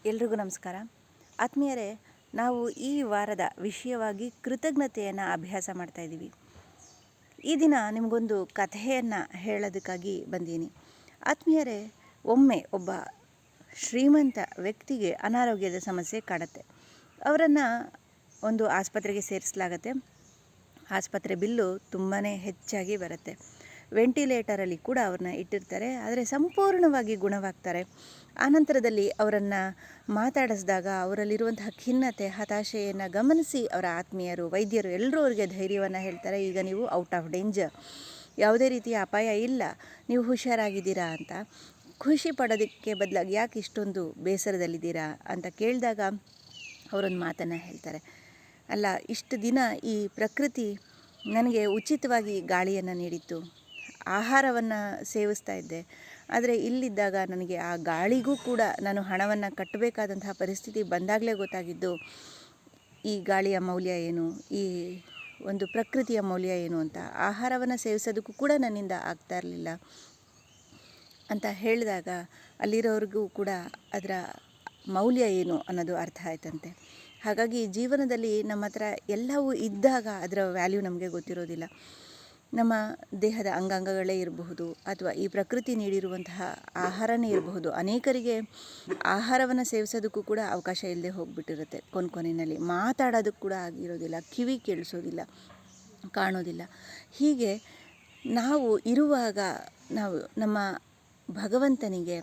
ಎಲ್ರಿಗೂ ನಮಸ್ಕಾರ. ಆತ್ಮೀಯರೇ, ನಾವು ಈ ವಾರದ ವಿಷಯವಾಗಿ ಕೃತಜ್ಞತೆಯನ್ನು ಅಭ್ಯಾಸ ಮಾಡ್ತಾಯಿದ್ದೀವಿ. ಈ ದಿನ ನಿಮಗೊಂದು ಕಥೆಯನ್ನು ಹೇಳೋದಕ್ಕಾಗಿ ಬಂದೀನಿ. ಆತ್ಮೀಯರೇ, ಒಮ್ಮೆ ಒಬ್ಬ ಶ್ರೀಮಂತ ವ್ಯಕ್ತಿಗೆ ಅನಾರೋಗ್ಯದ ಸಮಸ್ಯೆ ಕಾಡುತ್ತೆ. ಅವರನ್ನು ಒಂದು ಆಸ್ಪತ್ರೆಗೆ ಸೇರಿಸಲಾಗತ್ತೆ. ಆಸ್ಪತ್ರೆ ಬಿಲ್ಲು ತುಂಬಾ ಹೆಚ್ಚಾಗಿ ಬರುತ್ತೆ. ವೆಂಟಿಲೇಟರಲ್ಲಿ ಕೂಡ ಅವ್ರನ್ನ ಇಟ್ಟಿರ್ತಾರೆ, ಆದರೆ ಸಂಪೂರ್ಣವಾಗಿ ಗುಣವಾಗ್ತಾರೆ. ಆನಂತರದಲ್ಲಿ ಅವರನ್ನು ಮಾತಾಡಿಸಿದಾಗ ಅವರಲ್ಲಿರುವಂತಹ ಖಿನ್ನತೆ, ಹತಾಶೆಯನ್ನು ಗಮನಿಸಿ ಅವರ ಆತ್ಮೀಯರು, ವೈದ್ಯರು ಎಲ್ಲರೂ ಅವರಿಗೆ ಧೈರ್ಯವನ್ನು ಹೇಳ್ತಾರೆ. ಈಗ ನೀವು ಔಟ್ ಆಫ್ ಡೇಂಜರ್, ಯಾವುದೇ ರೀತಿಯ ಅಪಾಯ ಇಲ್ಲ, ನೀವು ಹುಷಾರಾಗಿದ್ದೀರಾ ಅಂತ. ಖುಷಿ ಪಡೋದಕ್ಕೆ ಬದಲಾಗಿ ಯಾಕೆ ಇಷ್ಟೊಂದು ಬೇಸರದಲ್ಲಿದ್ದೀರಾ ಅಂತ ಕೇಳಿದಾಗ ಅವರೊಂದು ಮಾತನ್ನು ಹೇಳ್ತಾರೆ. ಅಲ್ಲ, ಇಷ್ಟು ದಿನ ಈ ಪ್ರಕೃತಿ ನನಗೆ ಉಚಿತವಾಗಿ ಗಾಳಿಯನ್ನು ನೀಡಿತ್ತು, ಆಹಾರವನ್ನು ಸೇವಿಸ್ತಾ ಇದ್ದೆ. ಆದರೆ ಇಲ್ಲಿದ್ದಾಗ ನನಗೆ ಆ ಗಾಳಿಗೂ ಕೂಡ ನಾನು ಹಣವನ್ನು ಕಟ್ಟಬೇಕಾದಂತಹ ಪರಿಸ್ಥಿತಿ ಬಂದಾಗಲೇ ಗೊತ್ತಾಗಿದ್ದು ಈ ಗಾಳಿಯ ಮೌಲ್ಯ ಏನು, ಈ ಒಂದು ಪ್ರಕೃತಿಯ ಮೌಲ್ಯ ಏನು ಅಂತ. ಆಹಾರವನ್ನು ಸೇವಿಸೋದಕ್ಕೂ ಕೂಡ ನನ್ನಿಂದ ಆಗ್ತಾ ಇರಲಿಲ್ಲ ಅಂತ ಹೇಳಿದಾಗ ಅಲ್ಲಿರೋರಿಗೂ ಕೂಡ ಅದರ ಮೌಲ್ಯ ಏನು ಅನ್ನೋದು ಅರ್ಥ ಆಯ್ತಂತೆ. ಹಾಗಾಗಿ ಜೀವನದಲ್ಲಿ ನಮ್ಮ ಹತ್ರ ಎಲ್ಲವೂ ಇದ್ದಾಗ ಅದರ ವ್ಯಾಲ್ಯೂ ನಮಗೆ ಗೊತ್ತಿರೋದಿಲ್ಲ. ನಮ್ಮ ದೇಹದ ಅಂಗಾಂಗಗಳೇ ಇರಬಹುದು, ಅಥವಾ ಈ ಪ್ರಕೃತಿ ನೀಡಿರುವಂತಹ ಆಹಾರನೇ ಇರಬಹುದು. ಅನೇಕರಿಗೆ ಆಹಾರವನ್ನು ಸೇವಿಸೋದಕ್ಕೂ ಕೂಡ ಅವಕಾಶ ಇಲ್ಲದೆ ಹೋಗಿಬಿಟ್ಟಿರುತ್ತೆ. ಕೊನೆಯಲ್ಲಿ ಮಾತಾಡೋದಕ್ಕೆ ಕೂಡ ಆಗಿರೋದಿಲ್ಲ, ಕಿವಿ ಕೇಳಿಸೋದಿಲ್ಲ, ಕಾಣೋದಿಲ್ಲ. ಹೀಗೆ ನಾವು ಇರುವಾಗ ನಾವು ನಮ್ಮ ಭಗವಂತನಿಗೆ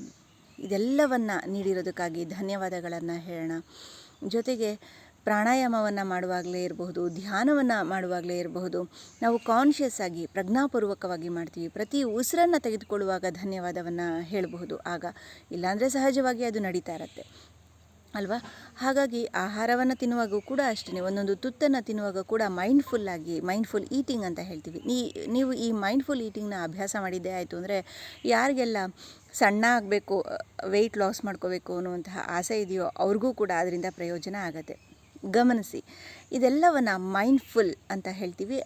ಇದೆಲ್ಲವನ್ನು ನೀಡಿರೋದಕ್ಕಾಗಿ ಧನ್ಯವಾದಗಳನ್ನು ಹೇಳೋಣ. ಜೊತೆಗೆ ಪ್ರಾಣಾಯಾಮವನ್ನು ಮಾಡುವಾಗಲೇ ಇರಬಹುದು, ಧ್ಯಾನವನ್ನು ಮಾಡುವಾಗಲೇ ಇರಬಹುದು, ನಾವು ಕಾನ್ಷಿಯಸ್ ಆಗಿ ಪ್ರಜ್ಞಾಪೂರ್ವಕವಾಗಿ ಮಾಡ್ತೀವಿ. ಪ್ರತಿ ಉಸಿರನ್ನು ತೆಗೆದುಕೊಳ್ಳುವಾಗ ಧನ್ಯವಾದವನ್ನು ಹೇಳಬಹುದು. ಆಗ ಇಲ್ಲಾಂದರೆ ಸಹಜವಾಗಿ ಅದು ನಡೀತಾ ಇರುತ್ತೆ ಅಲ್ವಾ. ಹಾಗಾಗಿ ಆಹಾರವನ್ನು ತಿನ್ನುವಾಗ ಕೂಡ ಅಷ್ಟೇ, ಒಂದೊಂದು ತುತ್ತನ್ನು ತಿನ್ನುವಾಗ ಕೂಡ ಮೈಂಡ್ಫುಲ್ ಈಟಿಂಗ್ ಅಂತ ಹೇಳ್ತೀವಿ. ನೀವು ಈ ಮೈಂಡ್ಫುಲ್ ಈಟಿಂಗ್ನ ಅಭ್ಯಾಸ ಮಾಡಿದ್ದೇ ಆಯಿತು ಅಂದರೆ, ಯಾರಿಗೆಲ್ಲ ಸಣ್ಣ ಆಗಬೇಕು, ವೆಯ್ಟ್ ಲಾಸ್ ಮಾಡ್ಕೋಬೇಕು ಅನ್ನುವಂತಹ ಆಸೆ ಇದೆಯೋ ಅವ್ರಿಗೂ ಕೂಡ ಅದರಿಂದ ಪ್ರಯೋಜನ ಆಗುತ್ತೆ. ಗಮನಿಸಿ, ಇದೆಲ್ಲವನ್ನು ಮೈಂಡ್ಫುಲ್ ಅಂತ ಹೇಳ್ತೀವಿ.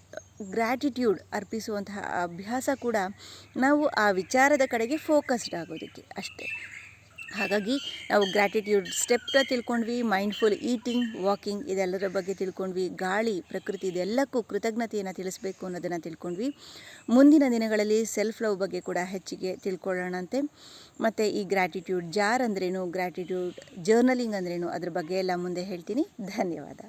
ಗ್ರ್ಯಾಟಿಟ್ಯೂಡ್ ಅರ್ಪಿಸುವಂತಹ ಅಭ್ಯಾಸ ಕೂಡ ನಾವು ಆ ವಿಚಾರದ ಕಡೆಗೆ ಫೋಕಸ್ಡ್ ಆಗೋದಕ್ಕೆ ಅಷ್ಟೇ. ಹಾಗಾಗಿ ನಾವು ಗ್ರ್ಯಾಟಿಟ್ಯೂಡ್ ಸ್ಟೆಪ್ನ ತಿಳ್ಕೊಂಡ್ವಿ, ಮೈಂಡ್ಫುಲ್ ಈಟಿಂಗ್, ವಾಕಿಂಗ್ ಇದೆಲ್ಲದರ ಬಗ್ಗೆ ತಿಳ್ಕೊಂಡ್ವಿ, ಗಾಳಿ, ಪ್ರಕೃತಿ ಇದೆಲ್ಲಕ್ಕೂ ಕೃತಜ್ಞತೆಯನ್ನು ತಿಳಿಸಬೇಕು ಅನ್ನೋದನ್ನು ತಿಳ್ಕೊಂಡ್ವಿ. ಮುಂದಿನ ದಿನಗಳಲ್ಲಿ ಸೆಲ್ಫ್ ಲವ್ ಬಗ್ಗೆ ಕೂಡ ಹೆಚ್ಚಿಗೆ ತಿಳ್ಕೊಳ್ಳೋಣಂತೆ. ಮತ್ತು ಈ ಗ್ರ್ಯಾಟಿಟ್ಯೂಡ್ ಜಾರ್ ಅಂದ್ರೇನು, ಗ್ರ್ಯಾಟಿಟ್ಯೂಡ್ ಜರ್ನಲಿಂಗ್ ಅಂದ್ರೇನು, ಅದ್ರ ಬಗ್ಗೆ ಎಲ್ಲ ಮುಂದೆ ಹೇಳ್ತೀನಿ. ಧನ್ಯವಾದ.